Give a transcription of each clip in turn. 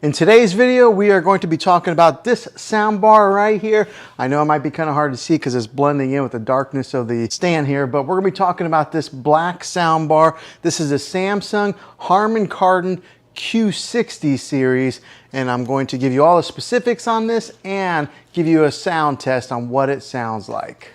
In today's video, we are going to be talking about this soundbar right here. I know it might be kind of hard to see because it's blending in with the darkness of the stand here, but we're going to be talking about this black soundbar. This is a Samsung Harmon Kardon Q60 series, and I'm going to give you all the specifics on this and give you a sound test on what it sounds like.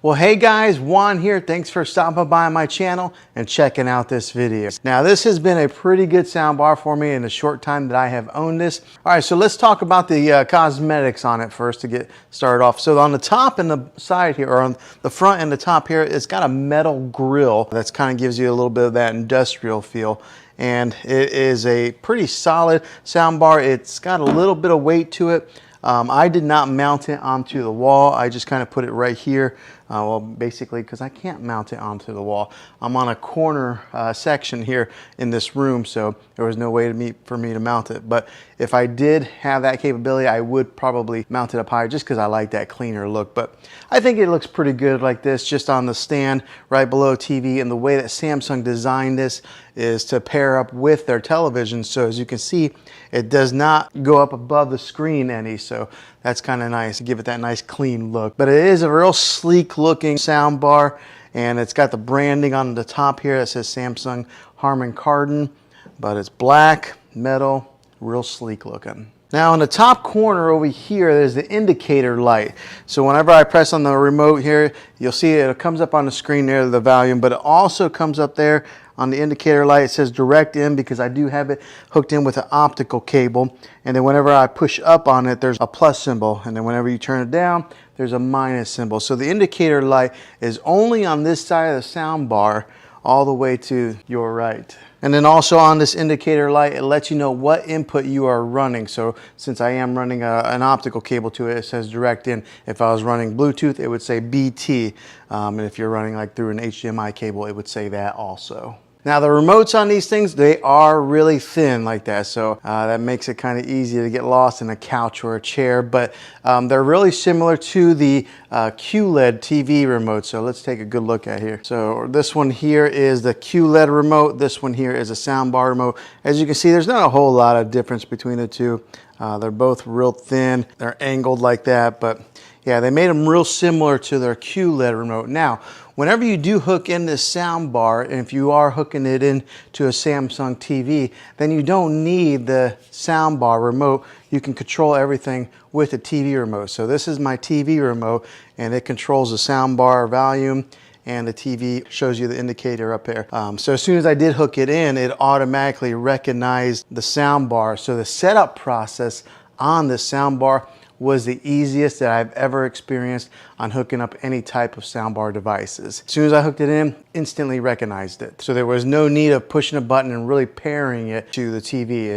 Well, hey guys, Juan here. Thanks for stopping by my channel and checking out this video. Now, this has been a pretty good soundbar for me in the short time that I have owned this. All right, so let's talk about the cosmetics on it first to get started off. So on the top and the side here, or on the front and the top here, it's got a metal grill that kind of gives you a little bit of that industrial feel. And it is a pretty solid soundbar. It's got a little bit of weight to it. I did not mount it onto the wall. I just kind of put it right here. Well, basically, because I can't mount it onto the wall. I'm on a corner section here in this room, so there was no way for me to mount it. But if I did have that capability, I would probably mount it up higher just because I like that cleaner look. But I think it looks pretty good like this, just on the stand right below TV. And the way that Samsung designed this is to pair up with their television. So as you can see, it does not go up above the screen any. So that's kind of nice to give it that nice clean look. But it is a real sleek looking sound bar, and it's got the branding on the top here that says Samsung Harman Kardon, but it's black, metal, real sleek looking. Now in the top corner over here, there's the indicator light. So whenever I press on the remote here, you'll see it comes up on the screen there, the volume, but it also comes up there on the indicator light. It says direct in because I do have it hooked in with an optical cable. And then whenever I push up on it, there's a plus symbol. And then whenever you turn it down, there's a minus symbol. So the indicator light is only on this side of the sound bar all the way to your right. And then also on this indicator light, it lets you know what input you are running. So since I am running an optical cable to it, it says direct in. If I was running Bluetooth, it would say BT. And if you're running like through an HDMI cable, it would say that also. Now the remotes on these things, they are really thin like that, so that makes it kind of easy to get lost in a couch or a chair, but they're really similar to the QLED TV remote. So let's take a good look at here. So this one here is the QLED remote, this one here is a soundbar remote. As you can see, there's not a whole lot of difference between the two. They're both real thin, they're angled like that, but yeah, they made them real similar to their QLED remote. Now, whenever you do hook in this sound bar, and if you are hooking it into a Samsung TV, then you don't need the sound bar remote. You can control everything with the TV remote. So this is my TV remote, and it controls the sound bar volume, and the TV shows you the indicator up there. So as soon as I did hook it in, it automatically recognized the sound bar. So the setup process on this sound bar was the easiest that I've ever experienced on hooking up any type of soundbar devices. As soon as I hooked it in, instantly recognized it. So there was no need of pushing a button and really pairing it to the TV.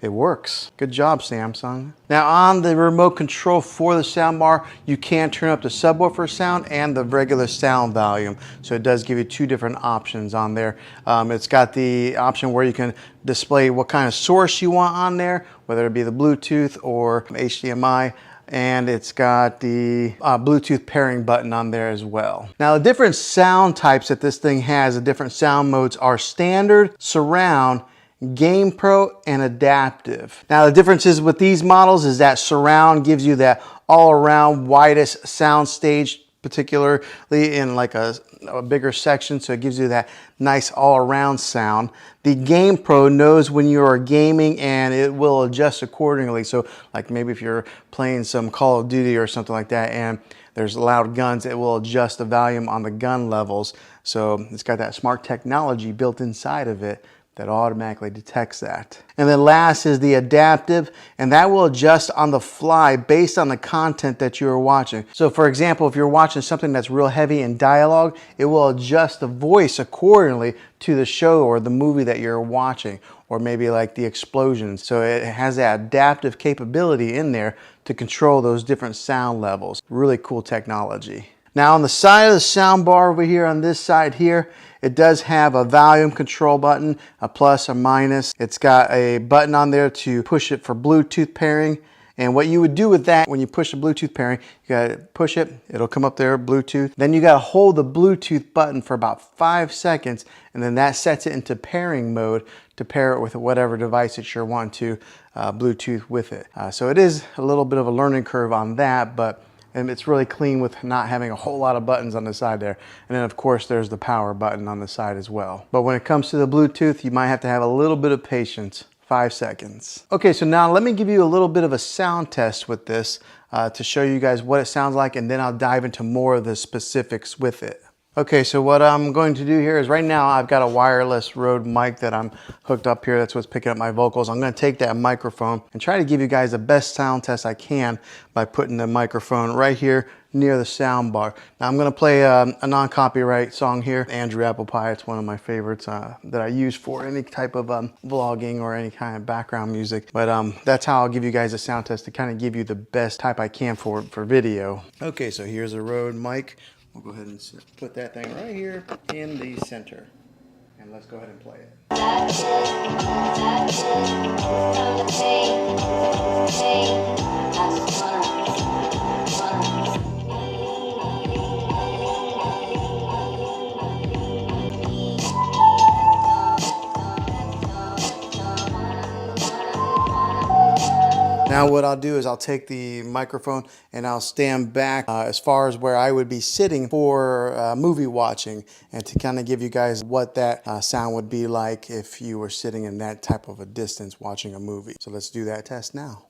It works. Good job, Samsung. Now on the remote control for the soundbar, you can turn up the subwoofer sound and the regular sound volume. So it does give you two different options on there. It's got the option where you can display what kind of source you want on there, whether it be the Bluetooth or HDMI. And it's got the Bluetooth pairing button on there as well. Now the different sound types that this thing has, the different sound modes are standard, surround, Game Pro, and adaptive. Now the differences with these models is that surround gives you that all-around widest sound stage, particularly in like a bigger section, so it gives you that nice all-around sound. The Game Pro knows when you are gaming and it will adjust accordingly. So like maybe if you're playing some Call of Duty or something like that and there's loud guns, it will adjust the volume on the gun levels. So it's got that smart technology built inside of it that automatically detects that. And then last is the adaptive, and that will adjust on the fly based on the content that you're watching. So for example, if you're watching something that's real heavy in dialogue, it will adjust the voice accordingly to the show or the movie that you're watching, or maybe like the explosions. So it has that adaptive capability in there to control those different sound levels. Really cool technology. Now on the side of the sound bar over here, on this side here, It does have a volume control button, a plus, a minus. It's got a button on there to push it for Bluetooth pairing. And what you would do with that, when you push the Bluetooth pairing, you gotta push it, it'll come up there, Bluetooth. Then you gotta hold the Bluetooth button for about 5 seconds, and then that sets it into pairing mode to pair it with whatever device that you're wanting to Bluetooth with it. So it is a little bit of a learning curve on that, but it's really clean with not having a whole lot of buttons on the side there. And then of course there's the power button on the side as well. But when it comes to the Bluetooth, you might have to have a little bit of patience. 5 seconds. Okay, so now let me give you a little bit of a sound test with this to show you guys what it sounds like, and then I'll dive into more of the specifics with it. Okay, so what I'm going to do here is right now I've got a wireless Rode mic that I'm hooked up here. That's what's picking up my vocals. I'm going to take that microphone and try to give you guys the best sound test I can by putting the microphone right here near the sound bar. Now I'm going to play a non-copyright song here, Andrew Apple Pie. It's one of my favorites that I use for any type of vlogging or any kind of background music. But that's how I'll give you guys a sound test to kind of give you the best type I can for video. Okay, so here's a Rode mic. We'll go ahead and put that thing right here in the center. And let's go ahead and play it. Now what I'll do is I'll take the microphone and I'll stand back as far as where I would be sitting for movie watching, and to kind of give you guys what that sound would be like if you were sitting in that type of a distance watching a movie. So let's do that test now.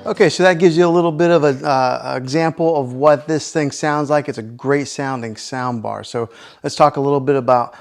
Okay, so that gives you a little bit of an example of what this thing sounds like. It's a great sounding sound bar. So let's talk a little bit about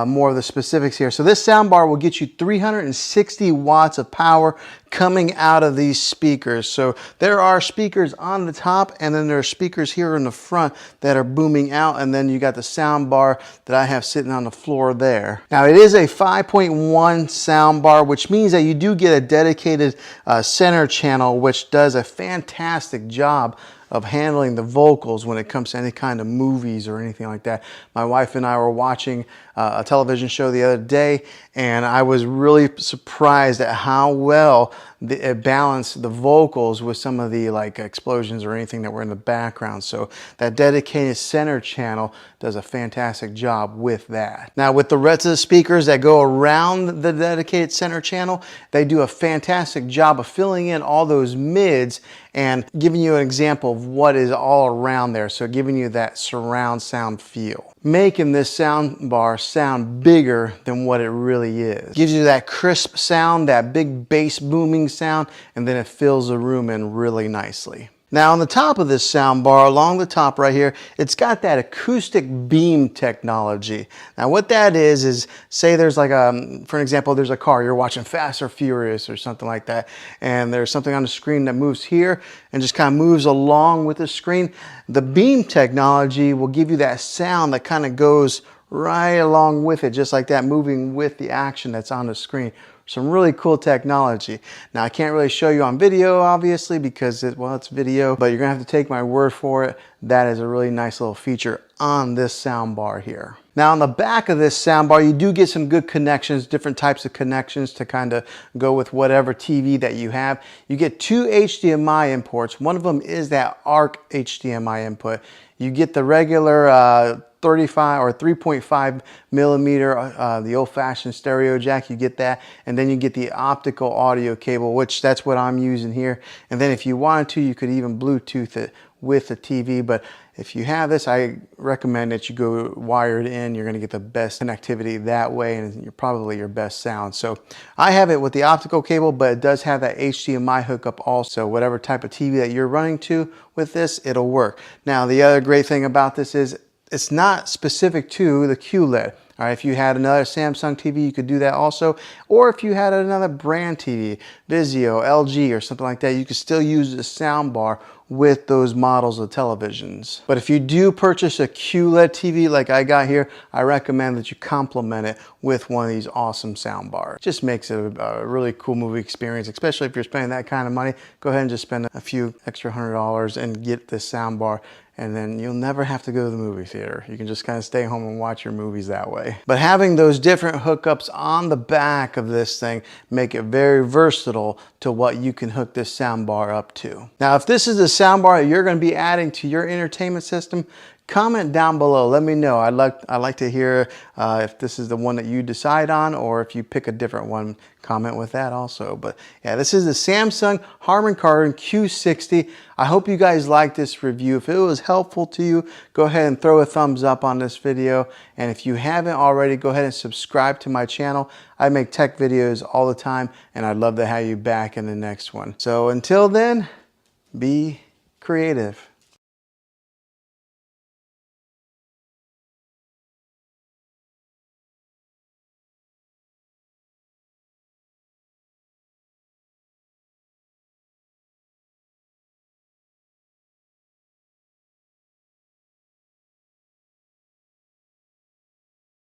more of the specifics here. So this sound bar will get you 360 watts of power coming out of these speakers. So there are speakers on the top, and then there are speakers here in the front that are booming out, and then you got the sound bar that I have sitting on the floor there. Now it is a 5.1 sound bar, which means that you do get a dedicated center channel, which does a fantastic job of handling the vocals when it comes to any kind of movies or anything like that. My wife and I were watching a television show the other day, and I was really surprised at how well it balanced the vocals with some of the like explosions or anything that were in the background. So that dedicated center channel does a fantastic job with that. Now with the rest of the speakers that go around the dedicated center channel, they do a fantastic job of filling in all those mids and giving you an example of what is all around there. So giving you that surround sound feel, making this sound bar sound bigger than what it really is. Gives you that crisp sound, that big bass booming sound, and then it fills the room in really nicely. Now on the top of this sound bar, along the top right here, it's got that acoustic beam technology. Now what that is say there's like for an example, there's a car, you're watching Fast or Furious or something like that, and there's something on the screen that moves here and just kind of moves along with the screen. The beam technology will give you that sound that kind of goes right along with it, just like that, moving with the action that's on the screen. Some really cool technology. Now I can't really show you on video obviously because it's video, but you're gonna have to take my word for it. That is a really nice little feature on this sound bar here. Now on the back of this sound bar, you do get some good connections, different types of connections to kind of go with whatever TV that you have. You get 2 HDMI imports. One of them is that ARC HDMI input. You get the regular 35 or 3.5 millimeter, the old-fashioned stereo jack, you get that, and then you get the optical audio cable, which that's what I'm using here. And then if you wanted to, you could even Bluetooth it with the TV, but if you have this, I recommend that you go wired in. You're gonna get the best connectivity that way, and you're probably your best sound. So I have it with the optical cable, but it does have that HDMI hookup also. Whatever type of TV that you're running to with this, it'll work. Now, the other great thing about this is it's not specific to the QLED. All right, if you had another Samsung TV, you could do that also. Or if you had another brand TV, Vizio, LG, or something like that, you could still use the soundbar with those models of televisions. But if you do purchase a QLED TV like I got here, I recommend that you complement it with one of these awesome soundbars. Just makes it a really cool movie experience, especially if you're spending that kind of money. Go ahead and just spend a few extra $100 and get this soundbar, and then you'll never have to go to the movie theater. You can just kind of stay home and watch your movies that way. But having those different hookups on the back of this thing make it very versatile to what you can hook this soundbar up to. Now, if this is a soundbar that you're going to be adding to your entertainment system, comment down below. Let me know. I'd like to hear if this is the one that you decide on, or if you pick a different one, comment with that also. But yeah, this is the Samsung Harman Kardon Q60. I hope you guys liked this review. If it was helpful to you, go ahead and throw a thumbs up on this video. And if you haven't already, go ahead and subscribe to my channel. I make tech videos all the time, and I'd love to have you back in the next one. So until then, be creative.